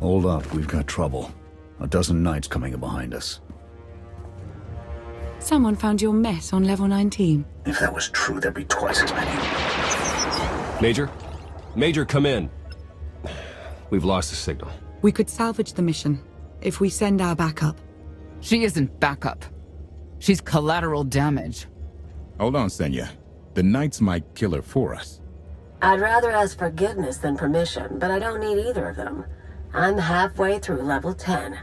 Hold up, we've got trouble. A dozen knights coming in behind us. Someone found your mess on level 19. If that was true, there'd be twice as many. Major? Major, come in. We've lost the signal. We could salvage the mission if we send our backup. She isn't backup. She's collateral damage. Hold on, Senya. The Knights might kill her for us. I'd rather ask forgiveness than permission, but I don't need either of them. I'm halfway through level 10.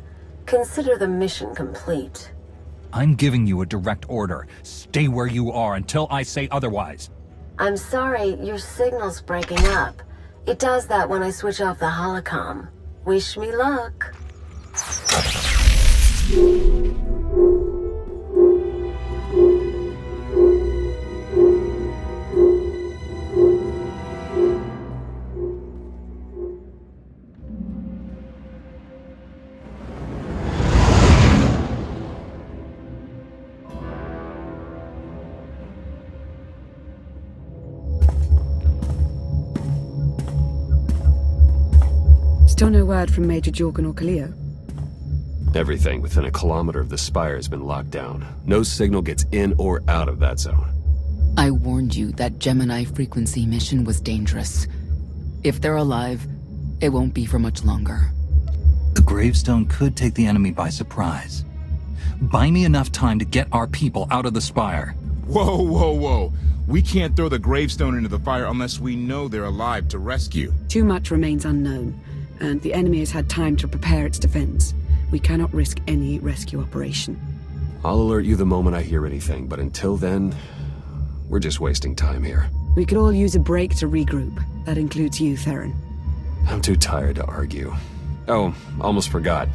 Consider the mission complete. I'm giving you a direct order. Stay where you are until I say otherwise. I'm sorry, your signal's breaking up. It does that when I switch off the holocom. Wish me luck. Still no word from Major Jorgen or Kaleo. Everything within a kilometer of the spire has been locked down. No signal gets in or out of that zone. I warned you that Gemini frequency mission was dangerous. If they're alive, it won't be for much longer. The gravestone could take the enemy by surprise. Buy me enough time to get our people out of the spire. Whoa, whoa, whoa. We can't throw the gravestone into the fire unless we know they're alive to rescue. Too much remains unknown, and the enemy has had time to prepare its defense. We cannot risk any rescue operation. I'll alert you the moment I hear anything, but until then, we're just wasting time here. We could all use a break to regroup. That includes you, Theron. I'm too tired to argue. Oh, almost forgot.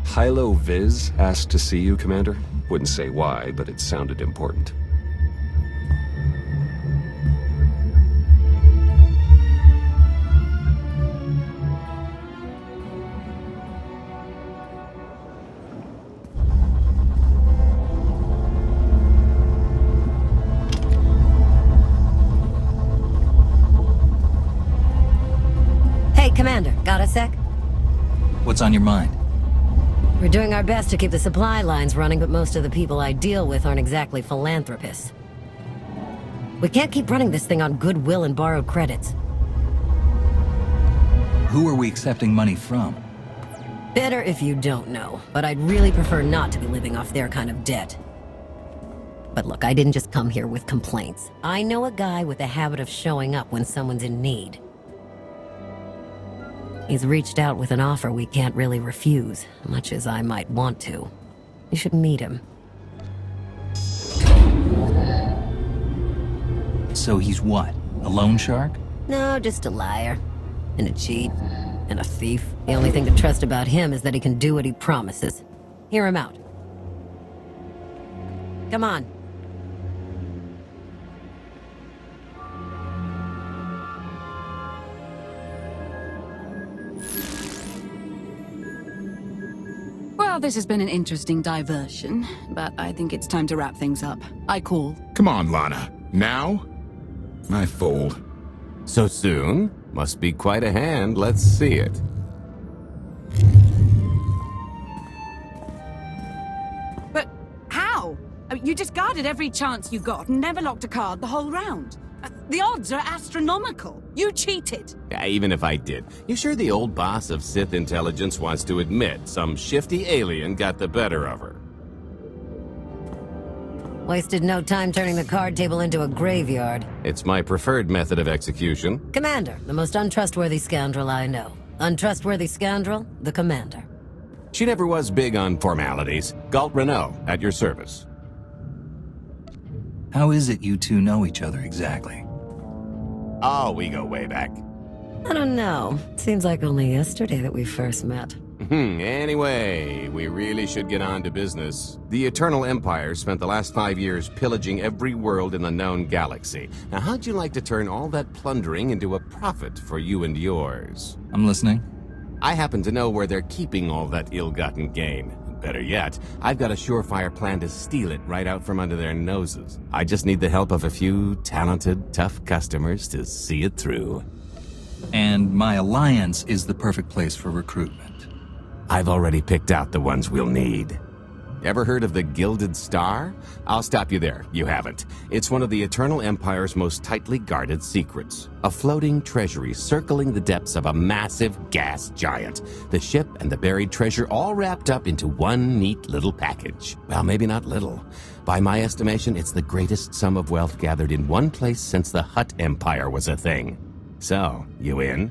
Hylo Viz asked to see you, Commander. Wouldn't say why, but it sounded important. Commander, got a sec? What's on your mind? We're doing our best to keep the supply lines running, but most of the people I deal with aren't exactly philanthropists. We can't keep running this thing on goodwill and borrowed credits. Who are we accepting money from? Better if you don't know, but I'd really prefer not to be living off their kind of debt. But look, I didn't just come here with complaints. I know a guy with a habit of showing up when someone's in need. He's reached out with an offer we can't really refuse, much as I might want to. You should meet him. So he's what? A loan shark? No, just a liar. And a cheat. And a thief. The only thing to trust about him is that he can do what he promises. Hear him out. Come on. Well, this has been an interesting diversion, but I think it's time to wrap things up. I call. Come on, Lana. Now? I fold. So soon? Must be quite a hand. Let's see it. But how? I mean, you discarded every chance you got and never locked a card the whole round. The odds are astronomical. You cheated. Yeah, even if I did. You sure the old boss of Sith intelligence wants to admit some shifty alien got the better of her? Wasted no time turning the card table into a graveyard. It's my preferred method of execution. Commander, the most untrustworthy scoundrel I know. Untrustworthy scoundrel, the Commander. She never was big on formalities. Galt Renault, at your service. How is it you two know each other exactly? Oh, we go way back. I don't know. Seems like only yesterday that we first met. Anyway, we really should get on to business. The Eternal Empire spent the last 5 years pillaging every world in the known galaxy. Now, how'd you like to turn all that plundering into a profit for you and yours? I'm listening. I happen to know where they're keeping all that ill-gotten gain. Better yet, I've got a surefire plan to steal it right out from under their noses. I just need the help of a few talented, tough customers to see it through. And my alliance is the perfect place for recruitment. I've already picked out the ones we'll need. Ever heard of the Gilded Star? I'll stop you there. You haven't. It's one of the Eternal Empire's most tightly guarded secrets. A floating treasury circling the depths of a massive gas giant. The ship and the buried treasure all wrapped up into one neat little package. Well, maybe not little. By my estimation, it's the greatest sum of wealth gathered in one place since the Hutt Empire was a thing. So, you in?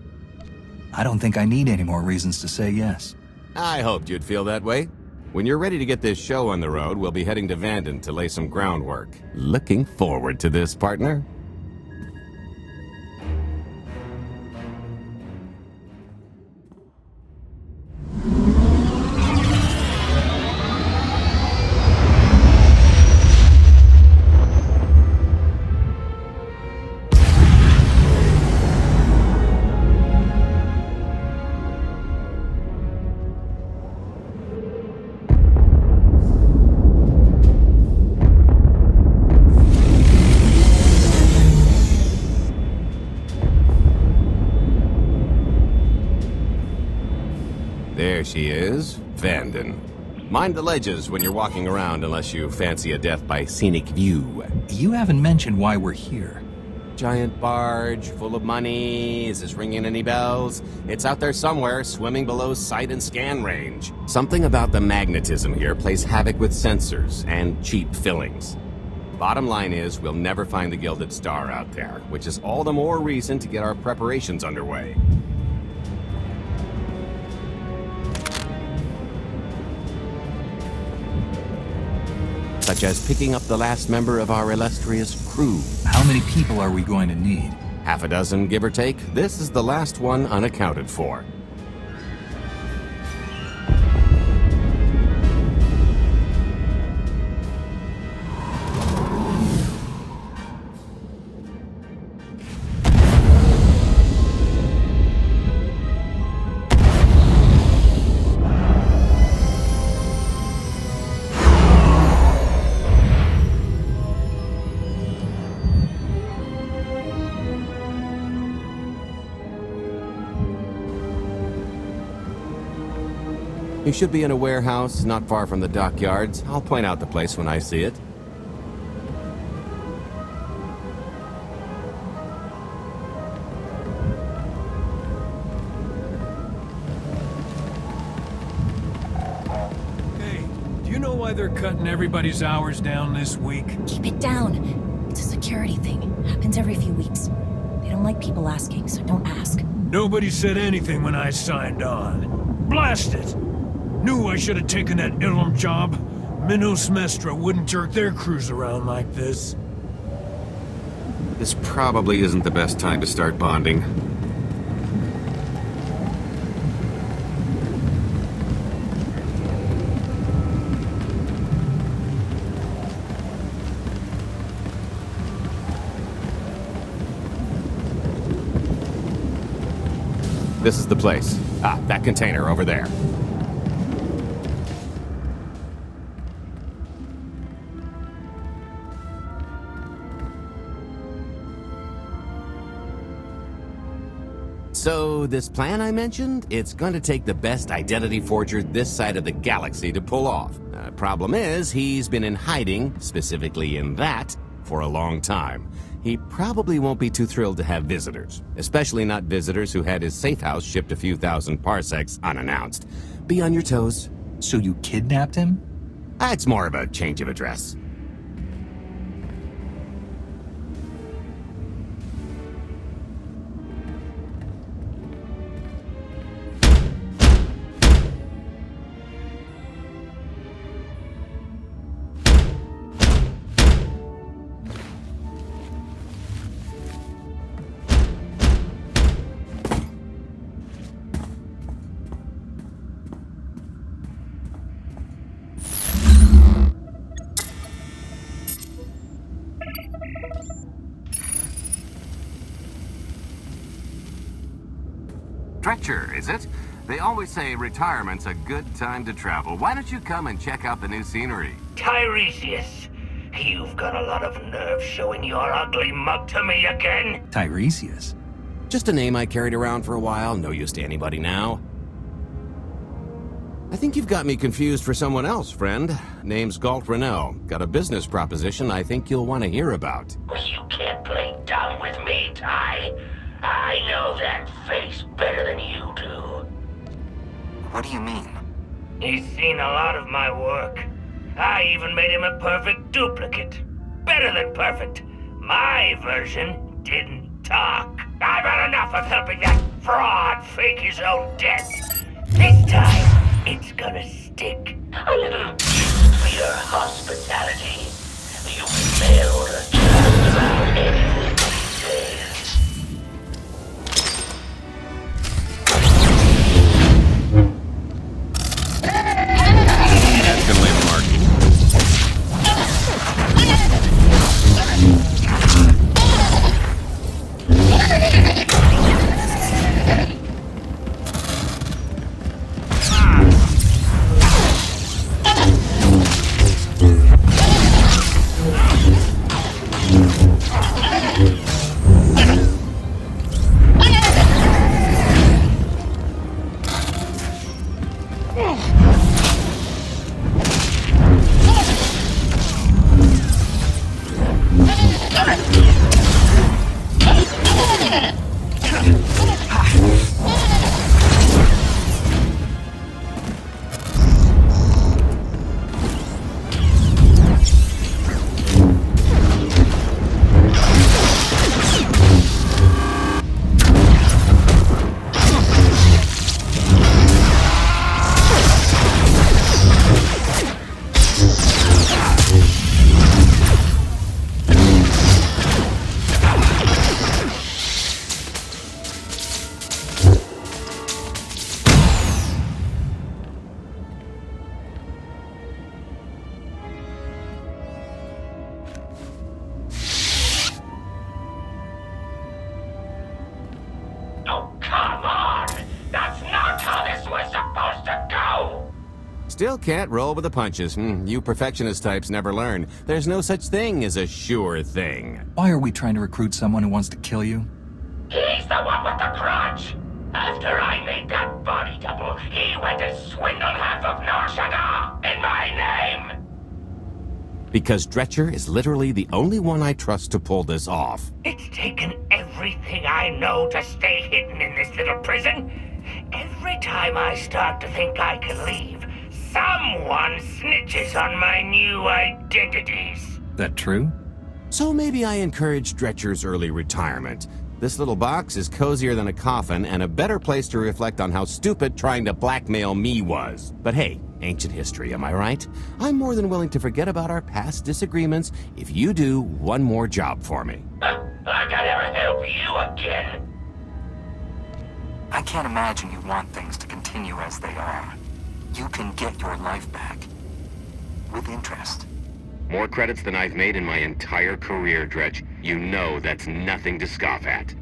I don't think I need any more reasons to say yes. I hoped you'd feel that way. When you're ready to get this show on the road, we'll be heading to Vanden to lay some groundwork. Looking forward to this, partner. There she is, Vanden. Mind the ledges when you're walking around unless you fancy a death by scenic view. You haven't mentioned why we're here. Giant barge, full of money. Is this ringing any bells? It's out there somewhere, swimming below sight and scan range. Something about the magnetism here plays havoc with sensors and cheap fillings. Bottom line is, we'll never find the Gilded Star out there, which is all the more reason to get our preparations underway. Such as picking up the last member of our illustrious crew. How many people are we going to need? Half a dozen, give or take. This is the last one unaccounted for. You should be in a warehouse not far from the dockyards. I'll point out the place when I see it. Hey, do you know why they're cutting everybody's hours down this week? Keep it down. It's a security thing. Happens every few weeks. They don't like people asking, so don't ask. Nobody said anything when I signed on. Blast it! Knew I should have taken that Ilum job. Minos Mestra wouldn't jerk their crews around like this. This probably isn't the best time to start bonding. This is the place. Ah, that container over there. So, this plan I mentioned, it's going to take the best identity forger this side of the galaxy to pull off. Problem is, he's been in hiding, specifically in that, for a long time. He probably won't be too thrilled to have visitors, especially not visitors who had his safe house shipped a few thousand parsecs unannounced. Be on your toes. So you kidnapped him? It's more of a change of address. Stretcher, is it? They always say retirement's a good time to travel. Why don't you come and check out the new scenery? Tiresias, you've got a lot of nerve showing your ugly mug to me again. Tiresias? Just a name I carried around for a while, no use to anybody now. I think you've got me confused for someone else, friend. Name's Ch.13. Got a business proposition I think you'll want to hear about. You can't play dumb with me, Ty. I know that face better than you do. What do you mean? He's seen a lot of my work. I even made him a perfect duplicate. Better than perfect. My version didn't talk. I've had enough of helping that fraud fake his own death. This time, it's gonna stick. A little gift for your hospitality. You failed to turn around anything these days. That's gonna leave a mark. Still can't roll with the punches. You perfectionist types never learn. There's no such thing as a sure thing. Why are we trying to recruit someone who wants to kill you? He's the one with the grudge. After I made that body double, he went and swindled half of Nar Shaddaa in my name. Because Dretcher is literally the only one I trust to pull this off. It's taken everything I know to stay hidden in this little prison. Every time I start to think I can leave, someone snitches on my new identities. That true? So maybe I encourage Dretcher's early retirement. This little box is cozier than a coffin and a better place to reflect on how stupid trying to blackmail me was. But hey, ancient history, am I right? I'm more than willing to forget about our past disagreements if you do one more job for me. I gotta help you again. I can't imagine you want things to continue as they are. You can get your life back. With interest. More credits than I've made in my entire career, Dretch. You know that's nothing to scoff at.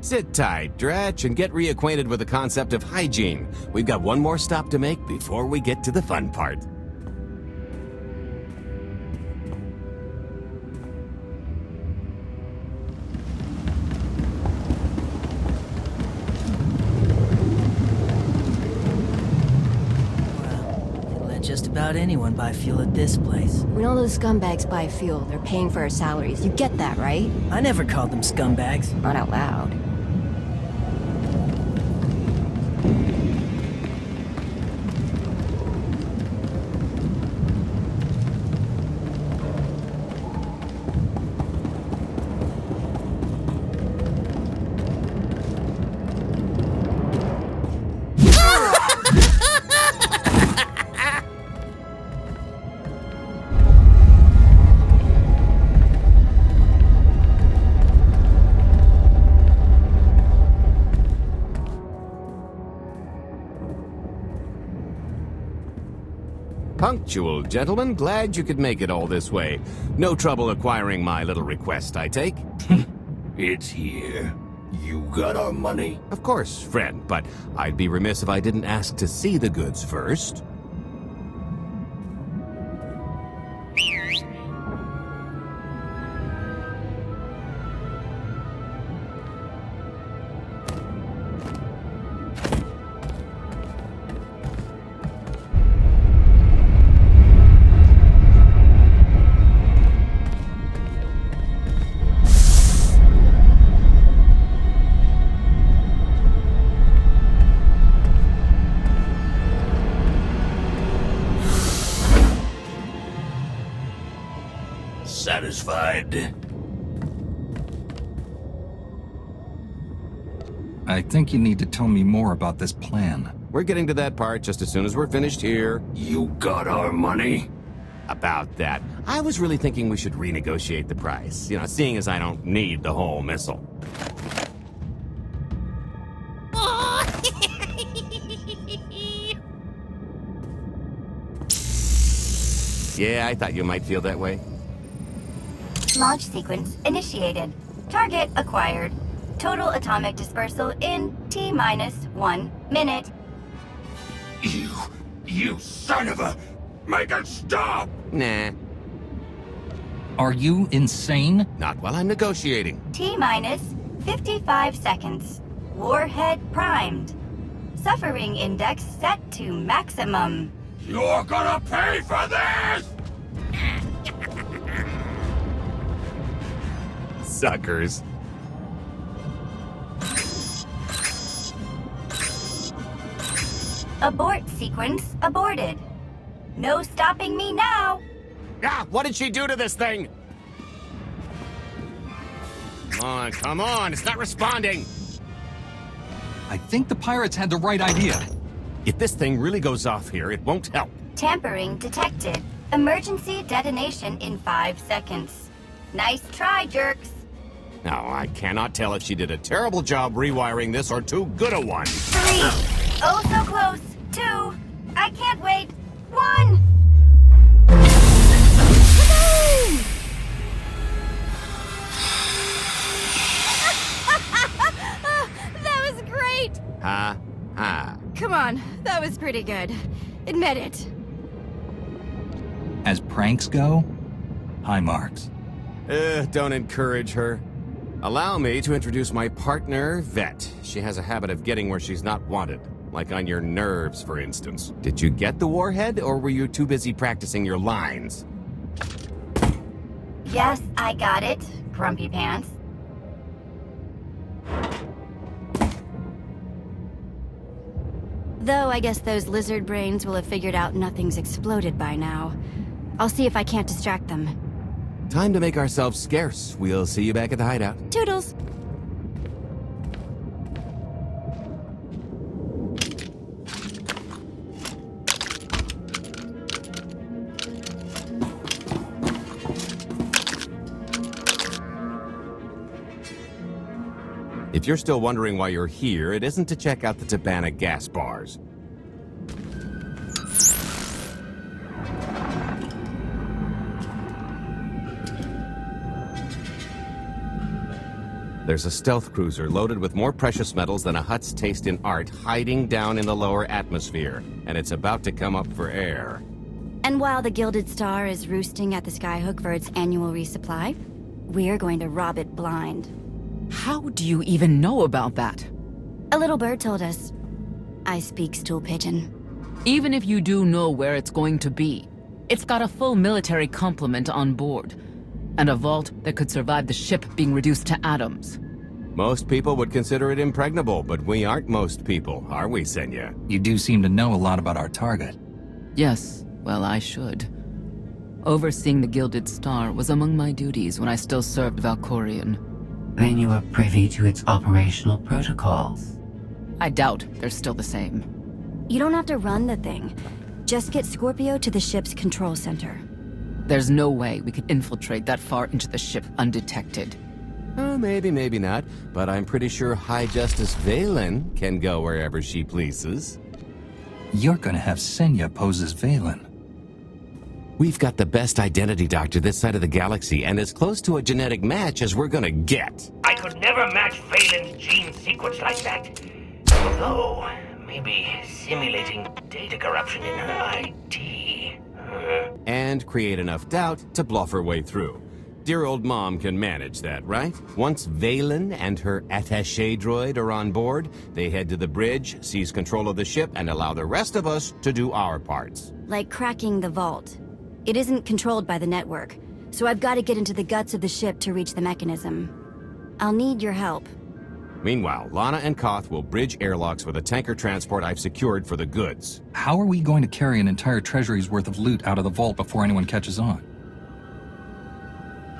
Sit tight, Dretch, and get reacquainted with the concept of hygiene. We've got one more stop to make before we get to the fun part. Well, let just about anyone buy fuel at this place. When all those scumbags buy fuel, they're paying for our salaries. You get that, right? I never called them scumbags. Not out loud. Punctual, gentlemen. Glad you could make it all this way. No trouble acquiring my little request, I take? It's here. You got our money? Of course, friend, but I'd be remiss if I didn't ask to see the goods first. Satisfied? I think you need to tell me more about this plan. We're getting to that part just as soon as we're finished here. You got our money? About that, I was really thinking we should renegotiate the price. You know, seeing as I don't need the whole missile. Yeah, I thought you might feel that way. Launch sequence initiated. Target acquired. Total atomic dispersal in T-1 minute. You son of a... Make it stop! Nah. Are you insane? Not while I'm negotiating. T-minus 55 seconds. Warhead primed. Suffering index set to maximum. You're gonna pay for this! Suckers. Abort sequence aborted. No stopping me now. Ah, what did she do to this thing? Come on, it's not responding. I think the pirates had the right idea. If this thing really goes off here, it won't help. Tampering detected. Emergency detonation in 5 seconds. Nice try, jerks. Now, I cannot tell if she did a terrible job rewiring this or too good a one. 3. Oh, so close. 2. I can't wait. 1. That was great! Ha, ha. Come on, that was pretty good. Admit it. As pranks go, high marks. Don't encourage her. Allow me to introduce my partner, Vet. She has a habit of getting where she's not wanted. Like on your nerves, for instance. Did you get the warhead, or were you too busy practicing your lines? Yes, I got it, Grumpy Pants. Though I guess those lizard brains will have figured out nothing's exploded by now. I'll see if I can't distract them. Time to make ourselves scarce. We'll see you back at the hideout. Toodles! If you're still wondering why you're here, it isn't to check out the Tabana gas bars. There's a stealth cruiser loaded with more precious metals than a Hutt's taste in art hiding down in the lower atmosphere, and it's about to come up for air. And while the Gilded Star is roosting at the Skyhook for its annual resupply, we're going to rob it blind. How do you even know about that? A little bird told us. I speak stool pigeon. Even if you do know where it's going to be, it's got a full military complement on board, and a vault that could survive the ship being reduced to atoms. Most people would consider it impregnable, but we aren't most people, are we, Senya? You do seem to know a lot about our target. Yes, well, I should. Overseeing the Gilded Star was among my duties when I still served Valkorion. Then you are privy to its operational protocols. I doubt they're still the same. You don't have to run the thing. Just get Scorpio to the ship's control center. There's no way we could infiltrate that far into the ship undetected. Maybe, maybe not, but I'm pretty sure High Justice Valen can go wherever she pleases. You're gonna have Senya pose as Valen. We've got the best identity doctor this side of the galaxy and as close to a genetic match as we're gonna get. I could never match Valen's gene sequence like that. Although, maybe simulating data corruption in her IT. And create enough doubt to bluff her way through. Dear old mom can manage that, right? Once Valen and her attaché droid are on board, they head to the bridge, seize control of the ship, and allow the rest of us to do our parts. Like cracking the vault. It isn't controlled by the network, so I've got to get into the guts of the ship to reach the mechanism. I'll need your help. Meanwhile, Lana and Koth will bridge airlocks with a tanker transport I've secured for the goods. How are we going to carry an entire treasury's worth of loot out of the vault before anyone catches on?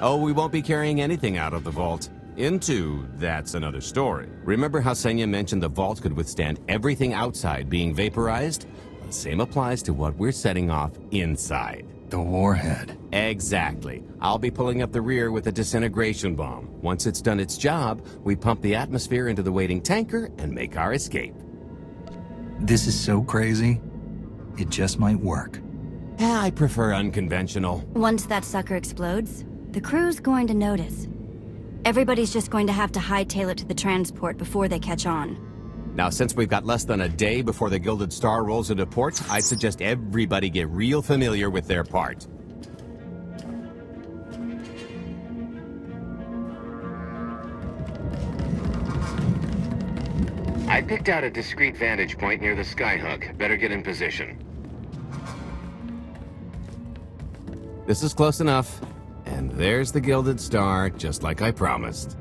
Oh, we won't be carrying anything out of the vault. That's another story. Remember how Senya mentioned the vault could withstand everything outside being vaporized? The same applies to what we're setting off inside. The warhead. Exactly. I'll be pulling up the rear with a disintegration bomb. Once it's done its job, we pump the atmosphere into the waiting tanker and make our escape. This is so crazy, it just might work. I prefer unconventional. Once that sucker explodes, the crew's going to notice. Everybody's just going to have to hightail it to the transport before they catch on. Now, since we've got less than a day before the Gilded Star rolls into port, I'd suggest everybody get real familiar with their part. I picked out a discreet vantage point near the skyhook. Better get in position. This is close enough. And there's the Gilded Star, just like I promised.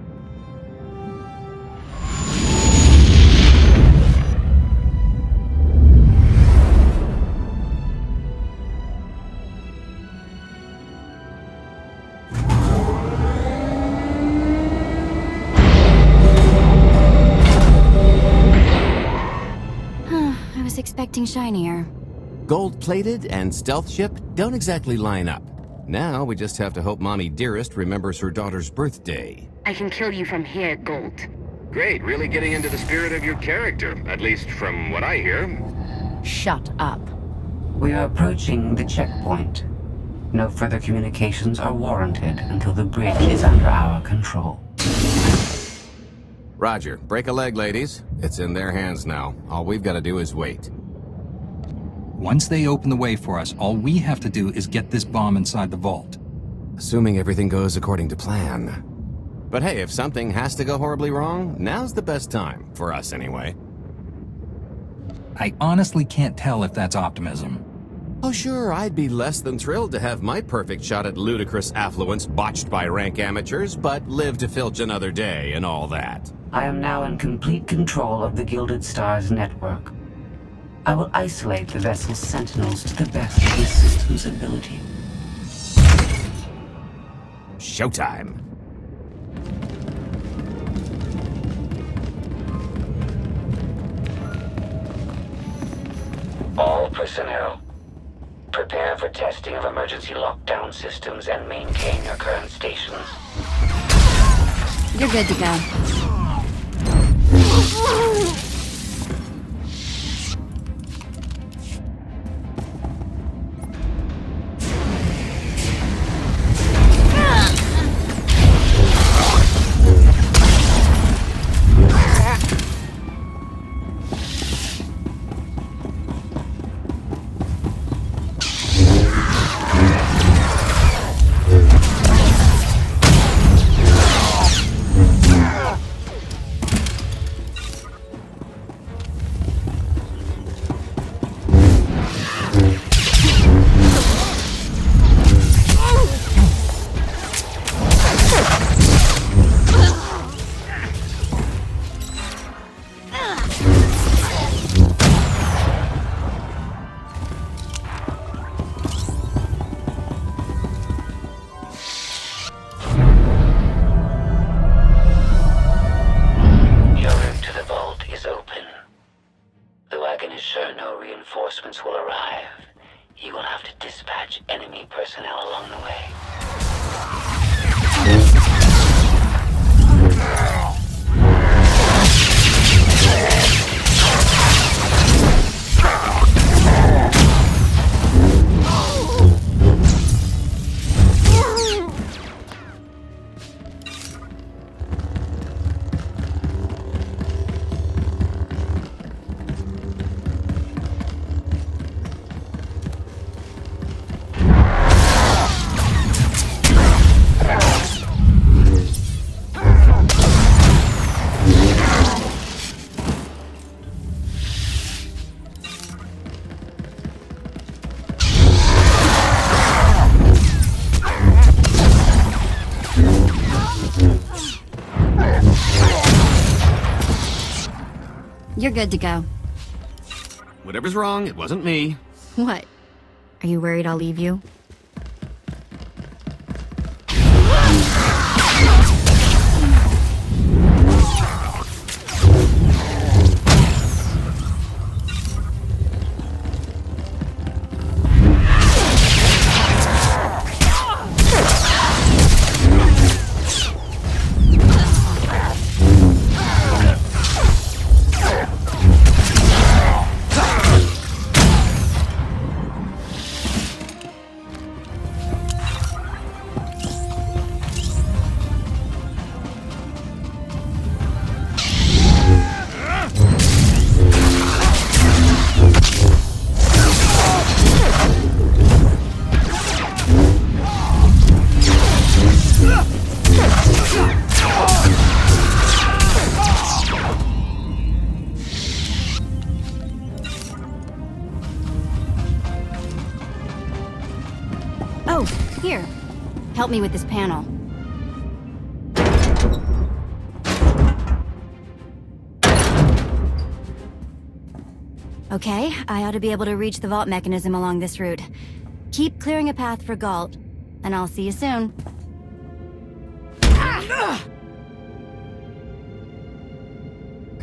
I was expecting shinier. Gold-plated and stealth ship don't exactly line up. Now we just have to hope Mommy Dearest remembers her daughter's birthday. I can kill you from here, Gold. Great, really getting into the spirit of your character, at least from what I hear. Shut up. We are approaching the checkpoint. No further communications are warranted until the bridge is under our control. Roger. Break a leg, ladies. It's in their hands now. All we've got to do is wait. Once they open the way for us, all we have to do is get this bomb inside the vault. Assuming everything goes according to plan. But hey, if something has to go horribly wrong, now's the best time. For us, anyway. I honestly can't tell if that's optimism. Oh sure, I'd be less than thrilled to have my perfect shot at ludicrous affluence botched by rank amateurs, but live to filch another day and all that. I am now in complete control of the Gilded Star's network. I will isolate the vessel's sentinels to the best of the system's ability. Showtime. All personnel, prepare for testing of emergency lockdown systems and maintain your current stations. You're good to go. You're good to go. Whatever's wrong, it wasn't me. What? Are you worried I'll leave you? Oh, here. Help me with this panel. Okay, I ought to be able to reach the vault mechanism along this route. Keep clearing a path for Galt, and I'll see you soon. I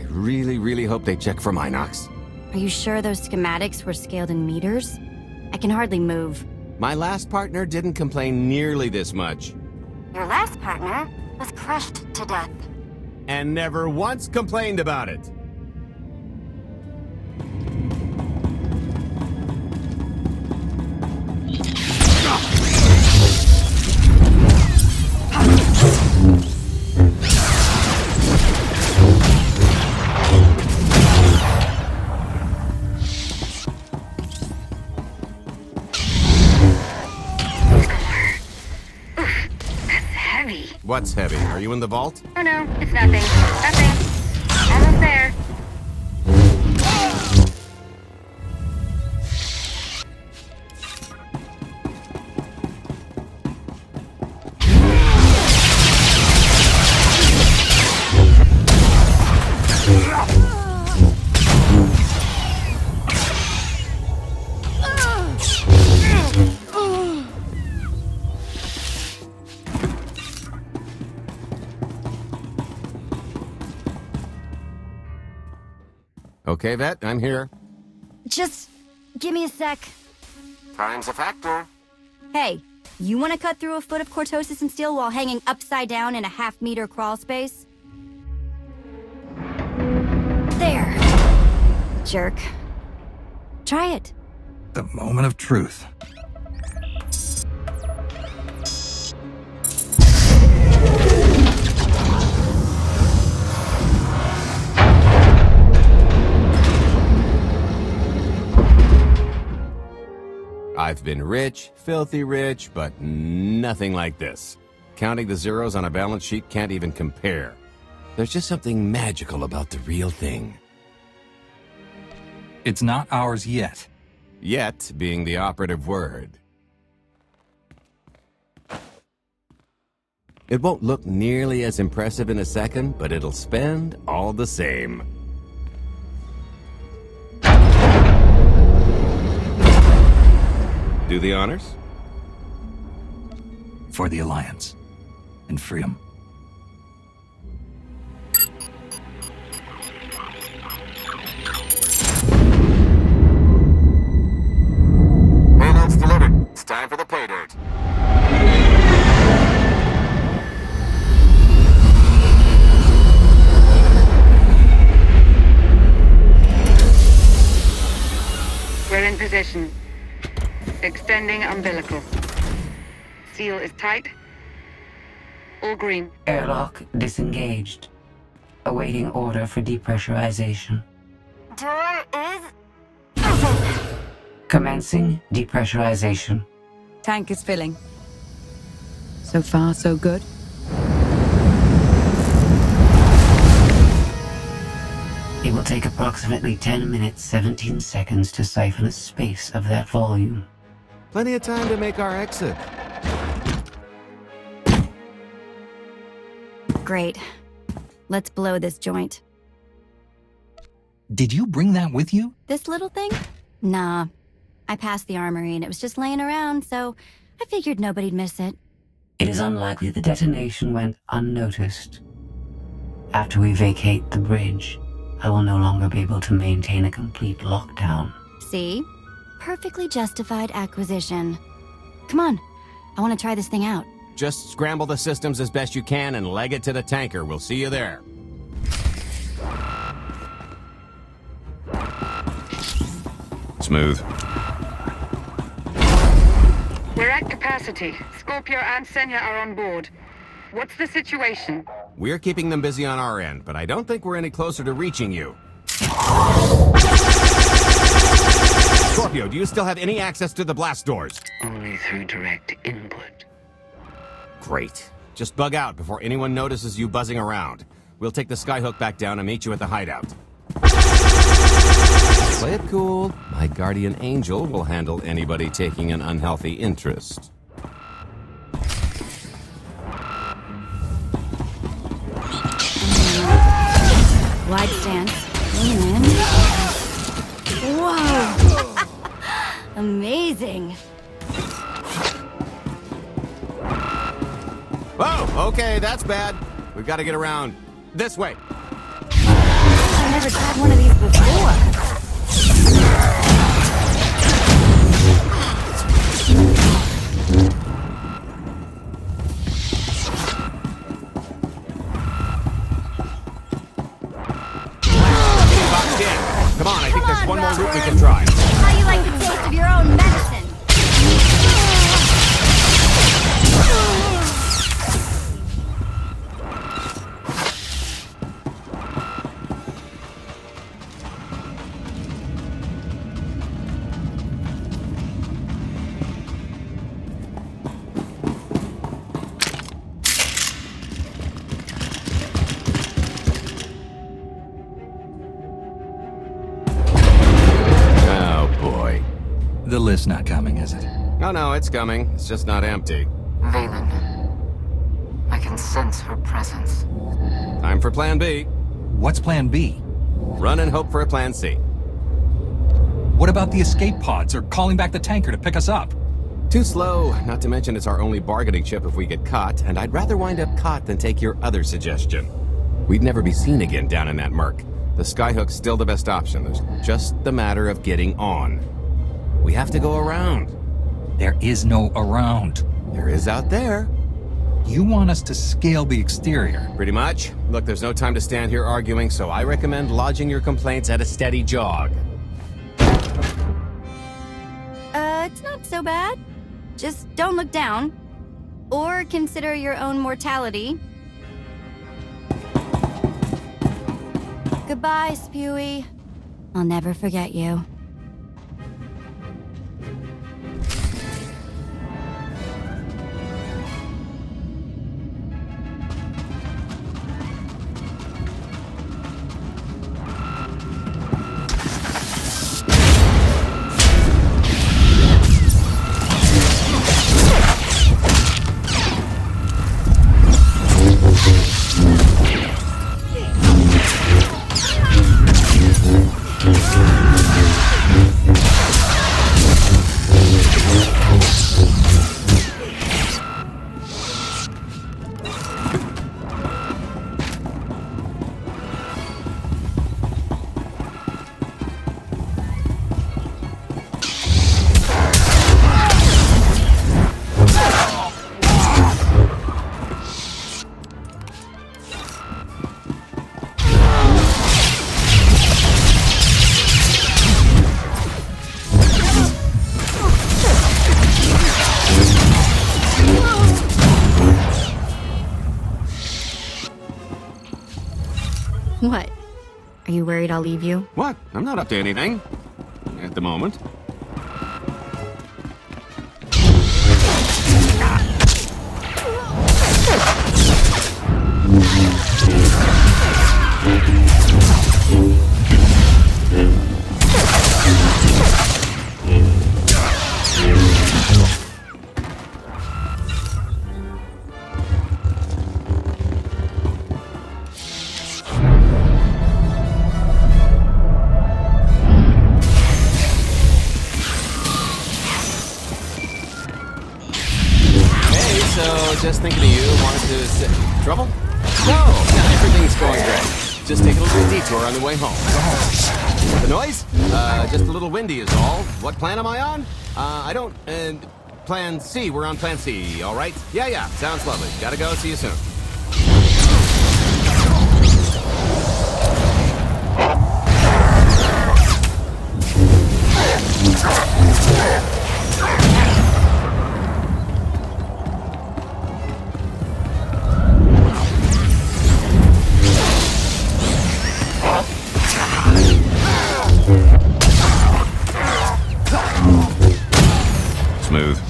really hope they check for Minox. Are you sure those schematics were scaled in meters? I can hardly move. My last partner didn't complain nearly this much. Your last partner was crushed to death. And never once complained about it. What's heavy? Are you in the vault? Oh no, it's nothing. Nothing. Almost there. Okay, Vet, I'm here. Just give me a sec. Time's a factor. Hey, you want to cut through a foot of cortosis and steel while hanging upside down in a half-meter crawl space? There. Jerk. Try it. The moment of truth. I've been rich, filthy rich, but nothing like this. Counting the zeros on a balance sheet can't even compare. There's just something magical about the real thing. It's not ours yet. Yet being the operative word. It won't look nearly as impressive in a second, but it'll spend all the same. Do the honors? For the Alliance and freedom. Payload's delivered. It's time for the pay dirt. We're in position. Extending umbilical. Seal is tight. All green. Airlock disengaged. Awaiting order for depressurization. Door is... Commencing depressurization. Tank is filling. So far, so good. It will take approximately 10 minutes, 17 seconds to siphon a space of that volume. Plenty of time to make our exit. Great. Let's blow this joint. Did you bring that with you? This little thing? Nah. I passed the armory and it was just laying around, so I figured nobody'd miss it. It is unlikely the detonation went unnoticed. After we vacate the bridge, I will no longer be able to maintain a complete lockdown. See? Perfectly justified acquisition. Come on. I want to try this thing out. Just scramble the systems as best you can and leg it to the tanker. We'll see you there. Smooth. We're at capacity. Scorpio and Senya are on board. What's the situation? We're keeping them busy on our end, but I don't think we're any closer to reaching you. Scorpio, do you still have any access to the blast doors? Only through direct input. Great. Just bug out before anyone notices you buzzing around. We'll take the skyhook back down and meet you at the hideout. Play it cool. My guardian angel will handle anybody taking an unhealthy interest. Wide stance. Lean in. Whoa! Amazing. Oh, okay, that's bad. We've got to get around. This way. I've never tried one of these before. Come on, I think there's one more route we can try. How you like the taste of your own medicine? The list's not coming, is it? Oh no, it's coming. It's just not empty. Valen. I can sense her presence. Time for Plan B. What's Plan B? Run and hope for a Plan C. What about the escape pods or calling back the tanker to pick us up? Too slow, not to mention it's our only bargaining chip if we get caught, and I'd rather wind up caught than take your other suggestion. We'd never be seen again down in that murk. The skyhook's still the best option. There's just the matter of getting on. We have to go around. There is no around. There is out there. You want us to scale the exterior? Pretty much. Look, there's no time to stand here arguing, so I recommend lodging your complaints at a steady jog. It's not so bad. Just don't look down. Or consider your own mortality. Goodbye, Spewy. I'll never forget you. What? Are you worried I'll leave you? What? I'm not up to anything. At the moment. just thinking of you. Wanted to sit... Trouble? No, everything's going great. Just taking a little detour on the way home. The noise? Just a little windy is all. What plan am I on? I don't... Plan C. We're on Plan C, all right? Yeah. Sounds lovely. Gotta go. See you soon. Smooth.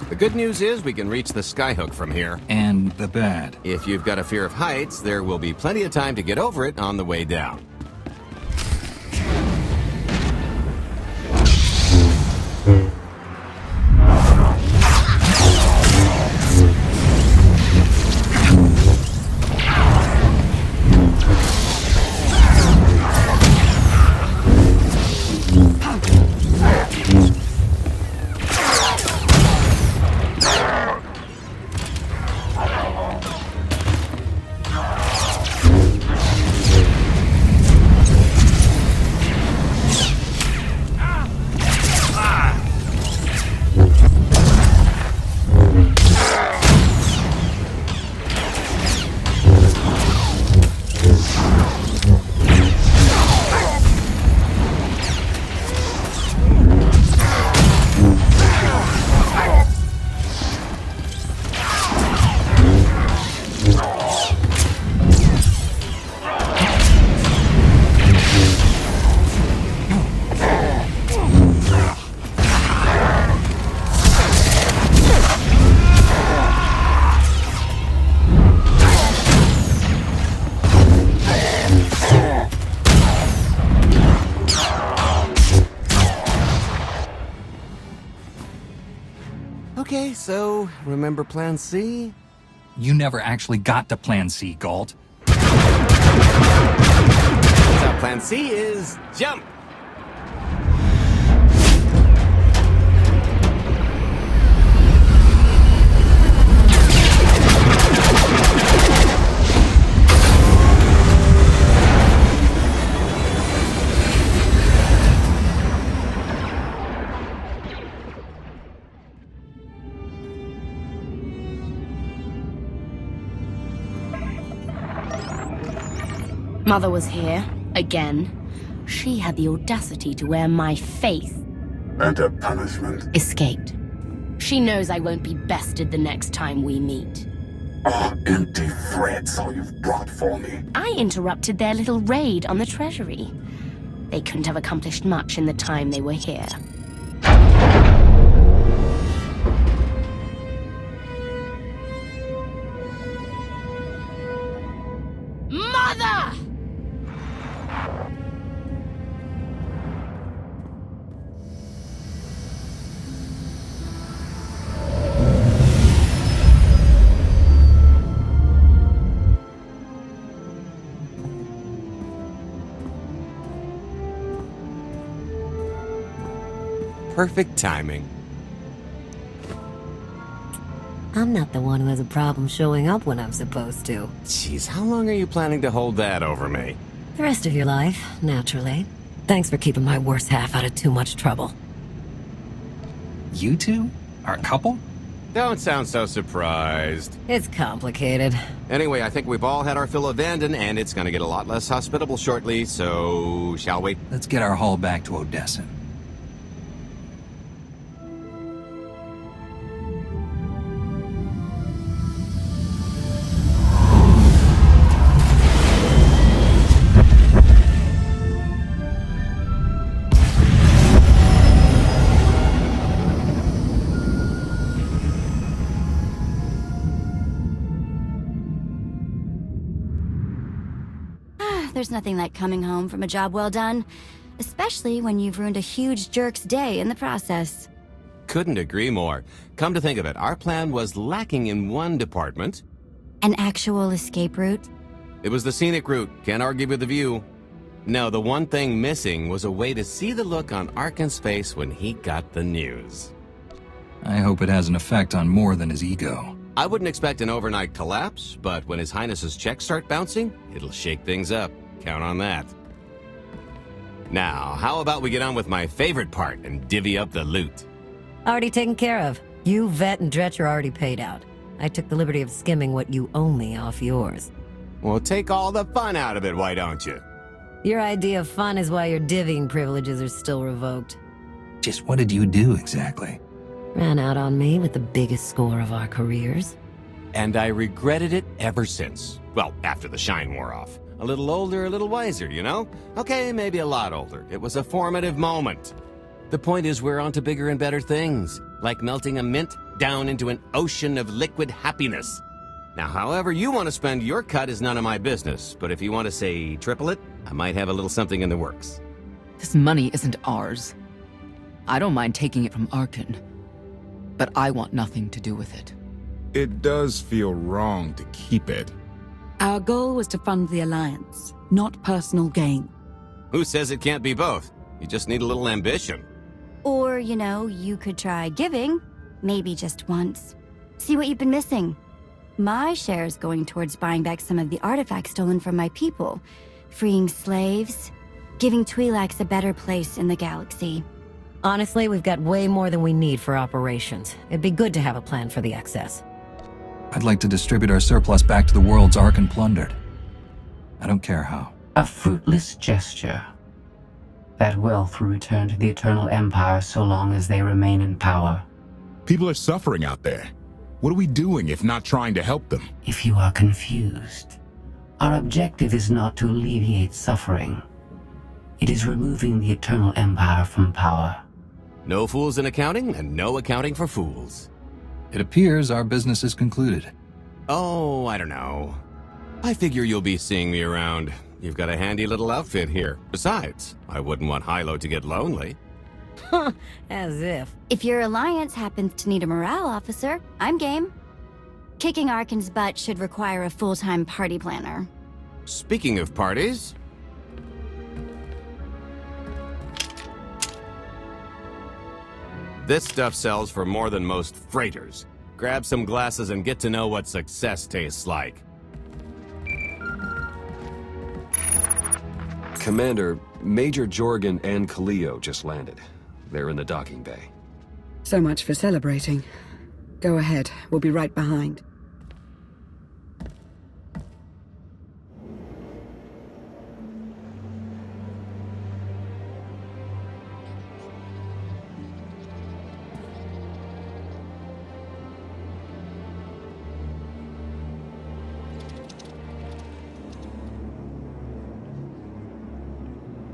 The good news is we can reach the skyhook from here. And the bad. If you've got a fear of heights, there will be plenty of time to get over it on the way down. Okay, so remember Plan C? You never actually got to Plan C, Galt. So Plan C is jump! Mother was here, again. She had the audacity to wear my faith. And her punishment? Escaped. She knows I won't be bested the next time we meet. Oh, empty threats all you've brought for me. I interrupted their little raid on the treasury. They couldn't have accomplished much in the time they were here. Mother! Perfect timing. I'm not the one who has a problem showing up when I'm supposed to. Jeez, how long are you planning to hold that over me? The rest of your life, naturally. Thanks for keeping my worse half out of too much trouble. You two? Are a couple? Don't sound so surprised. It's complicated. Anyway, I think we've all had our fill of Vanden, and it's gonna get a lot less hospitable shortly, so... shall we? Let's get our haul back to Odessa. There's nothing like coming home from a job well done, Especially when you've ruined a huge jerk's day in the process. Couldn't agree more. Come to think of it, our plan was lacking in one department. An actual escape route? It was the scenic route. Can't argue with the view. No, the one thing missing was a way to see the look on Arkin's face when he got the news. I hope it has an effect on more than his ego. I wouldn't expect an overnight collapse, but when His Highness's checks start bouncing, it'll shake things up. Count on that. Now, how about we get on with my favorite part and divvy up the loot? Already taken care of. You, Vet, and Dretch are already paid out. I took the liberty of skimming what you owe me off yours. Well, take all the fun out of it, why don't you? Your idea of fun is why your divvying privileges are still revoked. Just what did you do exactly? Ran out on me with the biggest score of our careers. And I regretted it ever since. Well, after the shine wore off. A little older, a little wiser, you know? Okay, maybe a lot older. It was a formative moment. The point is we're on to bigger and better things, like melting a mint down into an ocean of liquid happiness. Now, however you want to spend your cut is none of my business, but if you want to say triple it, I might have a little something in the works. This money isn't ours. I don't mind taking it from Arkin, but I want nothing to do with it. It does feel wrong to keep it. Our goal was to fund the Alliance, not personal gain. Who says it can't be both? You just need a little ambition. Or, you know, you could try giving, maybe just once. See what you've been missing. My share is going towards buying back some of the artifacts stolen from my people, freeing slaves, giving Twi'leks a better place in the galaxy. Honestly, we've got way more than we need for operations. It'd be good to have a plan for the excess. I'd like to distribute our surplus back to the worlds Arkin plundered. I don't care how. A fruitless gesture. That wealth will return to the Eternal Empire so long as they remain in power. People are suffering out there. What are we doing if not trying to help them? If you are confused, our objective is not to alleviate suffering. It is removing the Eternal Empire from power. No fools in accounting, and no accounting for fools. It appears our business is concluded. Oh, I don't know. I figure you'll be seeing me around. You've got a handy little outfit here. Besides, I wouldn't want Hilo to get lonely. As if. If your alliance happens to need a morale officer, I'm game. Kicking Arkin's butt should require a full-time party planner. Speaking of parties... This stuff sells for more than most freighters. Grab some glasses and get to know what success tastes like. Commander, Major Jorgen and Kaleo just landed. They're in the docking bay. So much for celebrating. Go ahead, we'll be right behind.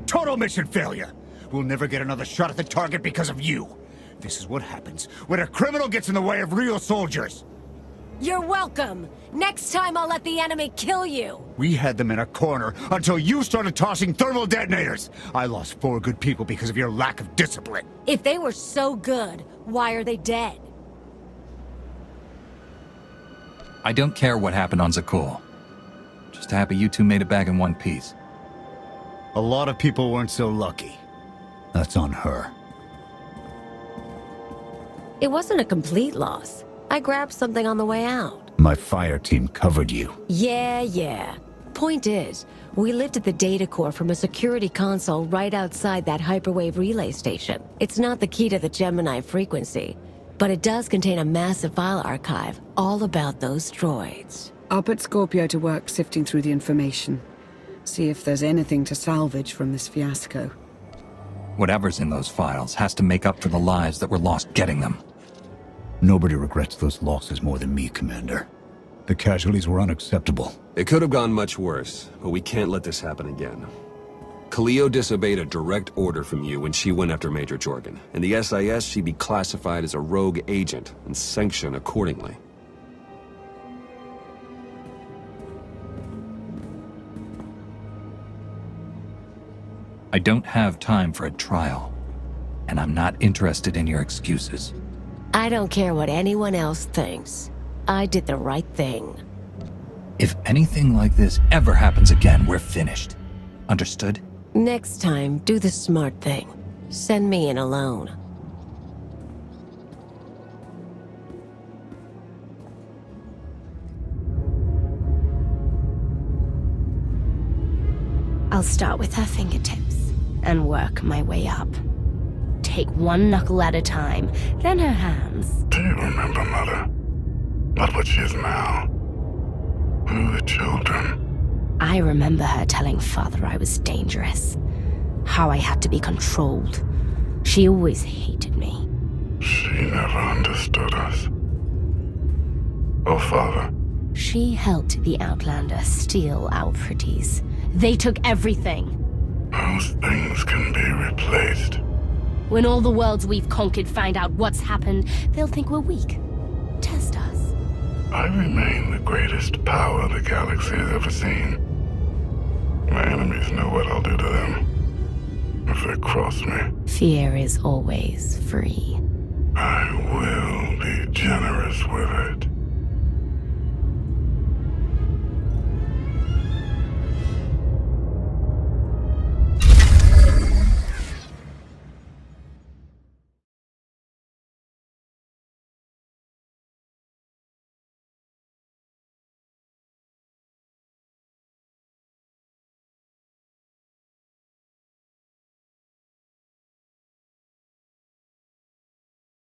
Total mission failure! We'll never get another shot at the target because of you. This is what happens when a criminal gets in the way of real soldiers. You're welcome. Next time I'll let the enemy kill you. We had them in a corner until you started tossing thermal detonators. I lost 4 good people because of your lack of discipline. If they were so good, why are they dead? I don't care what happened on Zakul. Just happy you two made it back in one piece. A lot of people weren't so lucky. That's on her. It wasn't a complete loss. I grabbed something on the way out. My fire team covered you. Yeah. Point is, we lifted the data core from a security console right outside that hyperwave relay station. It's not the key to the Gemini frequency, but it does contain a massive file archive all about those droids. I'll put Scorpio to work sifting through the information. See if there's anything to salvage from this fiasco. Whatever's in those files has to make up for the lives that were lost getting them. Nobody regrets those losses more than me, Commander. The casualties were unacceptable. It could have gone much worse, but we can't let this happen again. Kaleo disobeyed a direct order from you when she went after Major Jorgen. In the SIS, she'd be classified as a rogue agent and sanctioned accordingly. I I don't have time for a trial, and I'm not interested in your excuses. I don't care what anyone else thinks. I did the right thing. If anything like this ever happens again, we're finished. Understood? Next time, do the smart thing. Send me in alone. I'll start with her fingertips and work my way up. Take one knuckle at a time, then her hands. Do you remember, Mother? Not what she is now. Who are the children? I remember her telling Father I was dangerous. How I had to be controlled. She always hated me. She never understood us. Oh, Father. She helped the Outlander steal our pretties. They took everything. Those things can be replaced. When all the worlds we've conquered find out what's happened, they'll think we're weak. Test us. I remain the greatest power the galaxy has ever seen. My enemies know what I'll do to them if they cross me. Fear is always free. I will be generous with it.